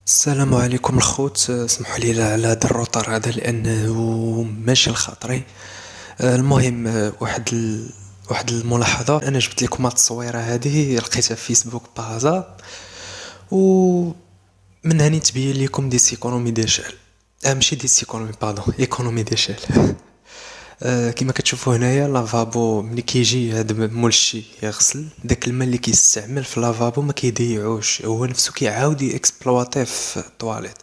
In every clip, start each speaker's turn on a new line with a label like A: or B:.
A: السلام عليكم الخوت، اسمحوا لي على هذا الروتر هذا لانه ماشي لخاطري. المهم، واحد الملاحظه. انا جبت لكم هاد التصويره هذه لقيتها في فيسبوك بهزار، ومن هنا تبين لكم دي سيكونومي ديشال. ماشي دي سيكونومي، باردون، ايكونومي ديشال. كما كتشوفوا هنايا لافابو ملي كيجي هاد مول الشي يغسل داك الماء اللي كيستعمل في لافابو ما كيضيعوش، هو نفسه كيعاود اكسبلواتيه في الطواليت.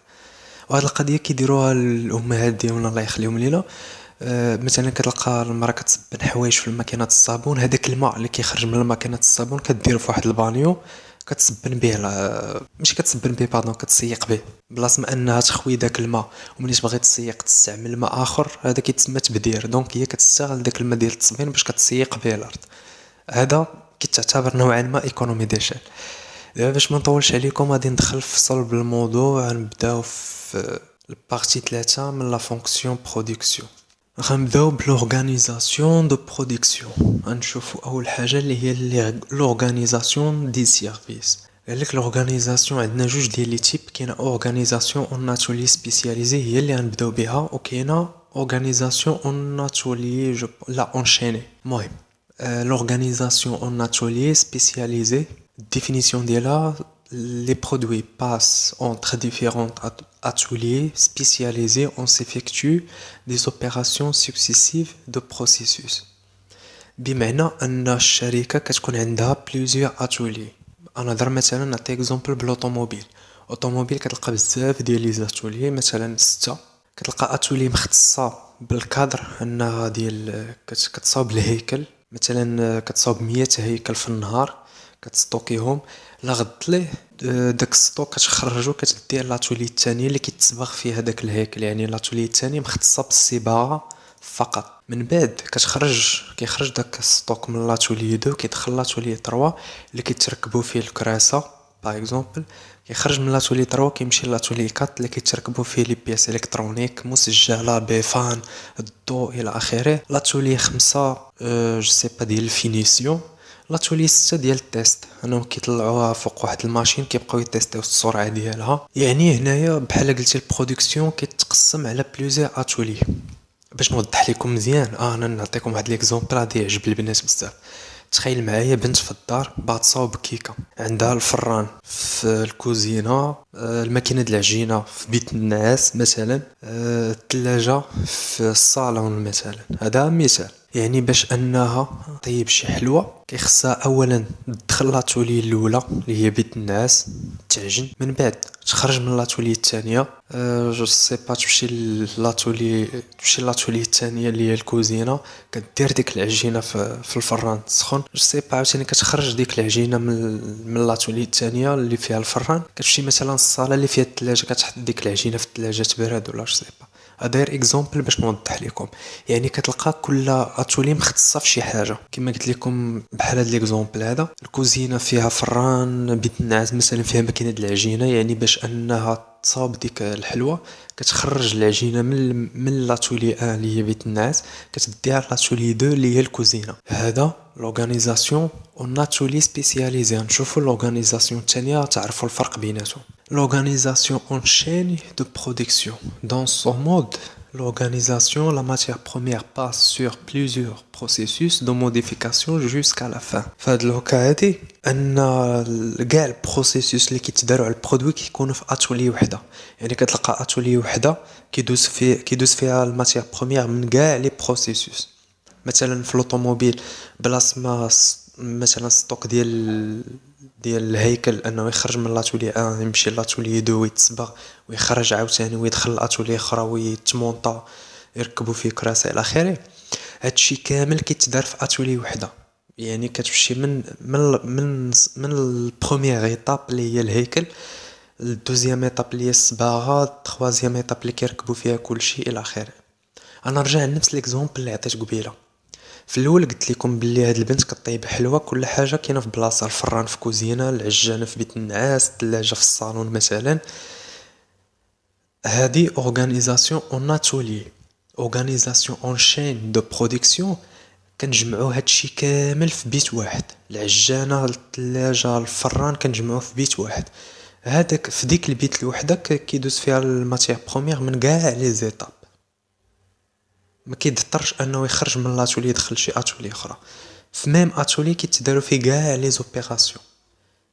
A: وهاد القضيه كيديروها الامهات ديالنا الله يخليهم لينا. مثلا كتلقى المراه كتصبن حوايج في الماكينه الصابون، هذاك الماء اللي كيخرج من الماكينه الصابون كديرو في واحد البانيو، كتصبن به ماشي كتصبن به، باردون، كتسيق به. بلاصه ما انها تخوي داك الماء ومني تبغي تسيق تستعمل ماء اخر، هذا كيتسمى تبدير. دونك هي كتستغل داك الماء ديال التصبين باش كتسيق به الارض. هذا كتعتبر نوعا ما ايكونومي ديشال. دابا باش ما نطولش عليكم غادي ندخل في صلب الموضوع، نبداو في البارتي 3 من لا فونكسيون برودكسيون. غنبداو بلورغانيزاسيون دو برودكسيون. غنشوفوا اول حاجه اللي هي لورغانيزاسيون دي سيرفيس. قالك لورغانيزاسيون عندنا جوج ديال لي تيب، كاينه اورغانيزاسيون اون اتولي سبيسياليزي هي اللي غنبداو بها، وكاينه اورغانيزاسيون اون اتولي لا اونشيني. المهم، l'organisation en atelier spécialisé, définition d'elle, les produits passent entre différents ateliers spécialisés, on s'effectue des opérations successives de processus. بمعنى ان الشركه كتكون عندها بليزيور اتولي. انا نهضر مثلا، نعطي اكزومبل بالاوتوموبيل. اوتوموبيل كتلقى بزاف ديال لي زاتولي، مثلا 6. كتلقى اتولي مختصه بالكادر، انها ديال كتصاوب الهيكل، مثلا كتصاوب 100 هيكل في النهار كتستوكيهم. لا غدت ليه داك الستوك كتخرجو كتديه لاتولي الثانيه اللي كيتصبغ فيها داك الهيكل، يعني لاتولي الثانيه مختصه بالصباغه فقط. من بعد كيخرج داك الستوك من لاتولي 2 كيدخل لاتولي 3 اللي كيتركبوا فيه الكراسه باغ اكزومبل. كيخرج من لاتولي 3 كيمشي لاتولي 4 اللي كيتركبوا فيه لي بياس الكترونيك مسجله بفان الضوء الى اخره. لاتولي 5 جو سي با ديال الفينيسيون. لاتولي 6 ديال التيست، انهم كيطلعوها فوق واحد الماشين كيبقاو يتيستيو السرعه ديالها. يعني هنايا بحال قلتي البرودكسيون كيتقسم على بليزيور اتولي. باش نوضح لكم مزيان، انا نعطيكم واحد ليكزومبل غادي يعجب البنات بزاف. تخيل معايا بنت في الدار باغا تصاوب كيكه، عندها الفران في الكوزينه، الماكينه د العجينه في بيت النعاس مثلا، الثلاجه في الصالون مثلا. هذا مثال. يعني باش انها طيب شي حلوه كيخصها اولا تدخل لاتولي الاولى اللي هي بيت النعاس تعجن، من بعد تخرج من لاتولي الثانيه، جو سي با تمشي لاتولي الثانيه اللي هي الكوزينه، كدير ديك العجينه في الفران سخون. جو سي با عاوتاني كتخرج ديك العجينه من لاتولي الثانيه اللي فيها الفران، كتمشي مثلا الصاله اللي فيها الثلاجه كتحط ديك العجينه في الثلاجه تبرد ولا جو سي با. داير اكزومبل باش نوضح لكم. يعني كتلقى كل اتولي مختصه في شي حاجه، كما قلت لكم بحال هذا الاكزومبل هذا. الكوزينه فيها فران، بيت النعاس مثلا فيها ماكينه د العجينه، يعني باش انها تصاوب ديك الحلوه كتخرج العجينه من لاتولي 1 اللي هي بيت النعاس، كتديها لاتولي 2 اللي هي الكوزينه. هذا لورغانيزاسيون اون اتولي سبيسياليزي. نشوفوا لورغانيزاسيون الثانيه تعرفوا الفرق بيناتهم. L'organisation en chaîne de production. Dans ce mode, l'organisation, la matière première passe sur plusieurs processus de modification jusqu'à la fin. فهاد الوكا هادي ان كاع البروسيسوس اللي كيتداروا على البرودوي كيكونوا في اتولي وحده. يعني كتلقى اتولي وحده كيدوز فيها الماتيير بروميير من كاع لي بروسيسوس. مثلا في الاوتوموبيل بلاص ما مثلا ستوك ديال الهيكل انه يخرج من لاتولي 1 يمشي لاتولي 2 ويتصبغ ويخرج عاوتاني ويدخل لاتولي اخرى ويتمونطا يركبوا فيه كراسه الى اخره. هادشي كامل كيتدار في اتولي وحده. يعني كتمشي من البروميير ايطاب اللي هي الهيكل، الدوزيام ايطاب اللي هي الصباغه، التروازيام ايطاب اللي كيركبوا فيها كلشي الى اخره. انا نرجع لنفس ليكزومبل اللي عطيت قبيله. في الاول قلت لكم بلي هاد البنت كطيب حلوه، كل حاجه كاينه في بلاصه، الفران في كوزينه، العجانه في بيت النعاس، الثلاجه في الصالون مثلا. هذه اورغانيزاسيون اون اتولي. اورغانيزاسيون اون شين دو برودكسيون كنجمعوا هادشي كامل في بيت واحد. العجانه، الثلاجه، الفران كنجمعوه في بيت واحد. هذاك في ديك البيت لوحدك كيدوز فيها الماتيير بروميير من كاع لي زيتاب، ما كيضطرش انه يخرج من لاتولي يدخل شي اتولي اخرى. في ميم اتولي كيتداروا فيه كاع لي زوبيراسيون.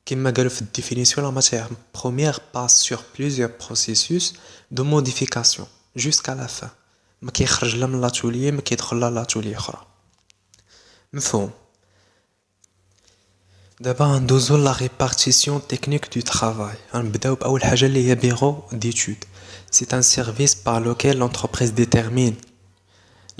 A: كما قالوا في الديفينيسيون لا ماتيير بروميير باس سور بليزيور بروسيسوس دو موديفيكاسيون جوسكا لا فان، ما كيخرج لا من لاتولي ما كيدخل لا لاتولي اخرى. مفهوم؟ دابا ندوزو لا ريبارتيسيون تكنيك دو travail. غنبداو باول حاجه اللي هي بيرو ديتود. C'est un service par lequel l'entreprise détermine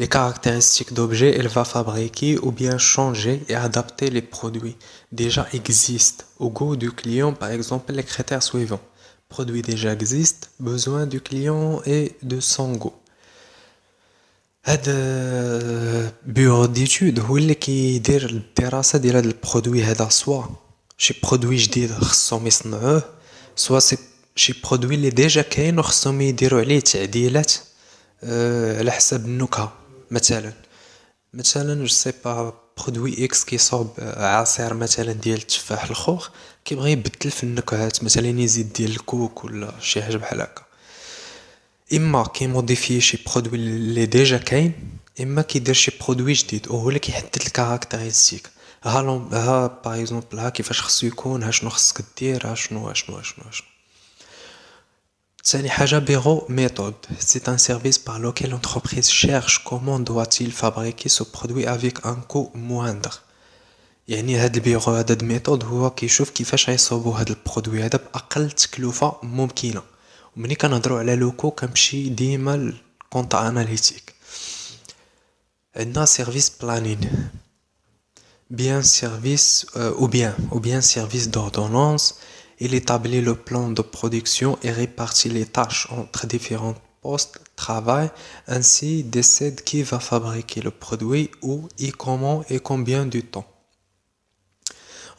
A: les caractéristiques d'objets qu'elle va fabriquer ou bien changer et adapter les produits déjà existent au goût du client. Par exemple, les critères suivants: produit déjà existe, besoin du client et de son goût. هذا بيرو ديتود هو اللي كيدير الدراسة ديال هاد البرودوي هذا، سوا شي برودوي جديد خصهم يصنعوه، سوا شي برودوي اللي ديجا كاين وخصهم يديروا عليه تعديلات على حساب النكهة. مثلا جو سي با برودوي اكس كيصاوب عصير مثلا ديال التفاح الخوخ، كيبغي يبدل في النكهات، مثلا يزيد ديال الكوك ولا شي حاجه بحال هكا. اما كيموديفي شي برودوي اللي ديجا كاين، اما كيدير شي برودوي جديد وهو اللي كيحدد الكاركتيرستيك. ها باغ اكزومبل ها كيفاش خصو يكون، ها شنو خصك دير، ها شنو. ثاني حاجة بيرو méthode. C'est un service par lequel l'entreprise cherche comment doit-il fabriquer ce produit avec un coût moindre. يعني هاد البيرو هاد الميثود هو كيشوف كيفاش غيصوبوا هاد البرودوي هذا بأقل تكلفة ممكنة. ومني كنهضروا على لوكو كنمشي ديما للكونتا اناليتيك. عندنا سيرفيس بلانين bien service ou bien service d'ordonnance. Il établit le plan de production et répartit les tâches entre différents postes de travail, ainsi décide qui va fabriquer le produit, où et comment et combien de temps.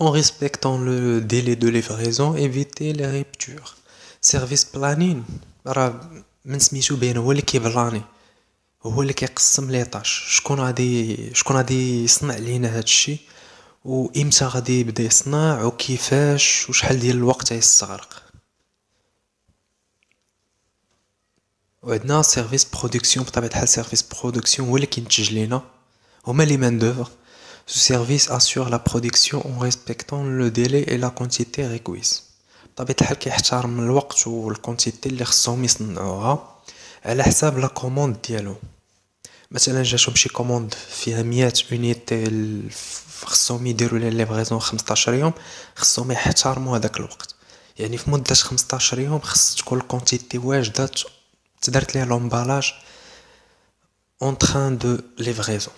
A: En respectant le délai de livraison, éviter les ruptures. Service planning راه من سميتو باين هو اللي كيبلاني، هو اللي كيقسم لي طاش، شكون غادي يصنع لينا هادشي، وامتى غادي يبدا يصنع، وكيفاش، وشحال ديال الوقت غيستغرق. وعندنا سيرفيس برودكسيون. بطبيعة الحال سيرفيس برودكسيون هو اللي كينتج لينا، هما لي مان دوفر. Ce service assure la production en respectant le délai et la quantité requise. بطبيعة الحال كيحترم الوقت والكونتيتي اللي خصهم يصنعوها على حساب لا كوموند ديالو. مثلا جاتهم شي كوموند فيها 100 اونيتي خصهم يديروا لي ليفريزون 15 يوم، خصهم يحترموا هذاك الوقت. يعني في مدة 15 يوم خص تكون الكونتيتي واجدة تدرت ليها لومبالاج اون تران دو ليفريزون.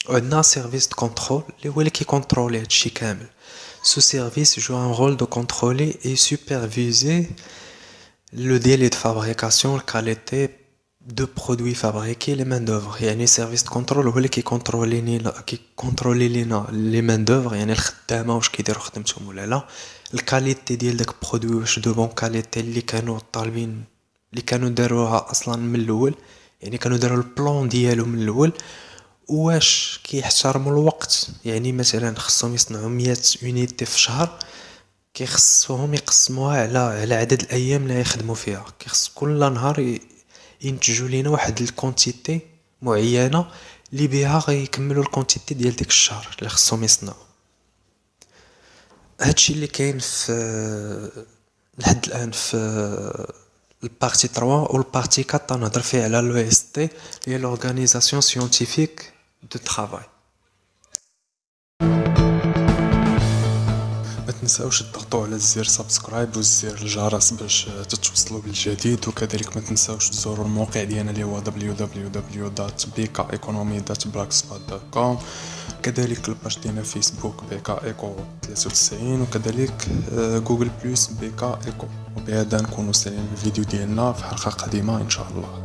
A: وعندنا سيرفيس دو كونترول اللي هو اللي كيكونترولي هادشي كامل. Ce service joue un rôle de contrôler et superviser le délai de fabrication, la qualité de produits fabriqués, les main d'œuvre. يعني سيرفيس دو كونترول هو اللي كيكونترولي لينا لي مان دوفر، يعني الخدامه واش كيديروا خدمتهم ولا لا، الكاليتي ديال داك البرودوي واش دو بون كاليتي اللي كانوا طالبين، اللي كانوا داروها اصلا من الاول، يعني كانوا داروا البلان ديالو من الاول، واش كيحترموا الوقت. يعني مثلا خصهم يصنعوا 100 اونيتي في شهر، كيخصوهم يقسموها على عدد الايام اللي يخدموا فيها. كيخص كل نهار ينتجوا لينا واحد الكونتيتي معينه اللي بها غيكملوا الكونتيتي ديال ديك الشهر اللي خصهم يصنعوا. هادشي اللي كاين في لحد الان في البارتي 3. والبارتي 4 نهضر فيه على لو اس تي، هي لورغانيزاسيون سيونتيفيك دو ترافاي. ما تنساوش تضغطوا على زر سبسكرايب وزر الجرس باش تتوصلوا بالجديد، وكذلك ما تنساوش تزوروا الموقع ديالنا اللي هو www.bkeconomy.blogspot.com، كذلك الباج ديالنا فيسبوك بيكا ايكو 93، وكذلك جوجل بلس بيكا ايكو. وبهذا نكونوا سالين الفيديو ديالنا في حلقة قادمة ان شاء الله.